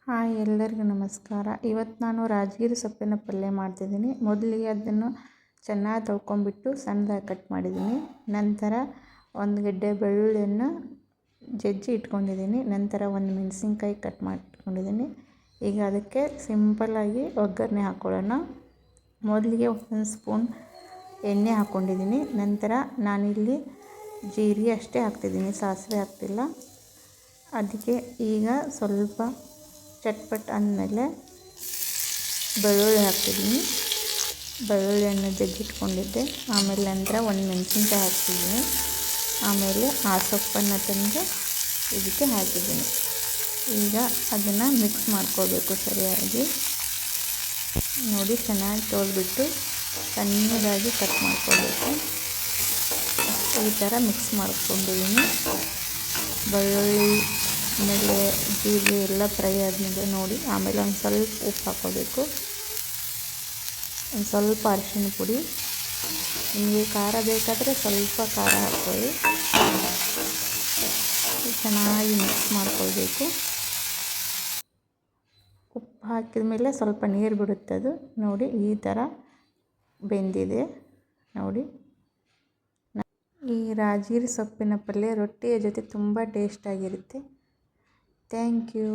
Hi, ಎಲ್ಲರಿಗೂ ನಮಸ್ಕಾರ. ಇವತ್ತು ನಾನು ರಾಜಗಿರಿ ಸೊಪ್ಪಿನ ಪಲ್ಯ ಮಾಡ್ತಿದ್ದೀನಿ. ಮೊದಲಿಗೆ ಅದನ್ನು ಚೆನ್ನಾಗಿ ತೊಳ್ಕೊಂಬಿಟ್ಟು ಸಣ್ಣದಾಗಿ ಕಟ್ ಮಾಡಿದ್ದೀನಿ. ನಂತರ ಒಂದು ಗೆಡ್ಡೆ ಬೆಳ್ಳುಳ್ಳಿಯನ್ನು ಜಜ್ಜಿ ಇಟ್ಕೊಂಡಿದ್ದೀನಿ. ನಂತರ ಒಂದು ಮೆಣಸಿನ್ಕಾಯಿ ಕಟ್ ಮಾಡಿಟ್ಕೊಂಡಿದ್ದೀನಿ. ಈಗ ಅದಕ್ಕೆ ಸಿಂಪಲ್ಲಾಗಿ ಒಗ್ಗರಣೆ ಹಾಕ್ಕೊಳ್ಳೋಣ. ಮೊದಲಿಗೆ ಒಂದು ಸ್ಪೂನ್ ಎಣ್ಣೆ ಹಾಕ್ಕೊಂಡಿದ್ದೀನಿ. ನಂತರ ನಾನಿಲ್ಲಿ ಜೀರಿಗೆ ಅಷ್ಟೇ ಹಾಕ್ತಿದ್ದೀನಿ, ಸಾಸಿವೆ ಹಾಕ್ತಿಲ್ಲ. ಅದಕ್ಕೆ ಈಗ ಸ್ವಲ್ಪ ಚಟ್ಪಟ್ ಅಂದಮೇಲೆ ಬೆಳ್ಳುಳ್ಳಿ ಹಾಕ್ತಿದ್ದೀನಿ. ಬೆಳ್ಳುಳ್ಳಿಯನ್ನು ಜಜ್ಜಿಟ್ಕೊಂಡಿದ್ದೆ. ಆಮೇಲೆ ನಂತರ ಒಂದು ಮೆಣಸಿನ್ಕಾಯಿ ಹಾಕ್ತಿದ್ದೀನಿ. ಆಮೇಲೆ ಆ ಸೊಪ್ಪನ್ನು ತಂದು ಇದಕ್ಕೆ ಹಾಕಿದ್ದೀನಿ. ಈಗ ಅದನ್ನು ಮಿಕ್ಸ್ ಮಾಡ್ಕೋಬೇಕು ಸರಿಯಾಗಿ. ನೋಡಿ, ಚೆನ್ನಾಗಿ ತೊಳೆದ್ಬಿಟ್ಟು ಸಣ್ಣದಾಗಿ ಕಟ್ ಮಾಡ್ಕೋಬೇಕು. ಈ ಥರ ಮಿಕ್ಸ್ ಮಾಡ್ಕೊಂಡಿದ್ದೀನಿ. ಬೆಳ್ಳುಳ್ಳಿ ಆಮೇಲೆ ಜೀರಿಗೆ ಎಲ್ಲ ಫ್ರೈ ಆದಮೇಲೆ ನೋಡಿ, ಆಮೇಲೆ ಒಂದು ಸ್ವಲ್ಪ ಉಪ್ಪು ಹಾಕ್ಕೋಬೇಕು, ಒಂದು ಸ್ವಲ್ಪ ಅರಿಶಿಣ ಪುಡಿ. ನಿಮಗೆ ಖಾರ ಬೇಕಾದರೆ ಸ್ವಲ್ಪ ಖಾರ ಹಾಕ್ಕೊಳ್ಳಿ. ಚೆನ್ನಾಗಿ ಮಿಕ್ಸ್ ಮಾಡ್ಕೊಳ್ಬೇಕು. ಉಪ್ಪು ಹಾಕಿದ ಮೇಲೆ ಸ್ವಲ್ಪ ನೀರು ಬಿಡುತ್ತೆ ಅದು. ನೋಡಿ, ಈ ಥರ ಬೆಂದಿದೆ ನೋಡಿ. ಈ ರಾಜಗಿರಿ ಸೊಪ್ಪಿನ ಪಲ್ಯ ರೊಟ್ಟಿಯ ಜೊತೆ ತುಂಬ ಟೇಸ್ಟಾಗಿರುತ್ತೆ. Thank you.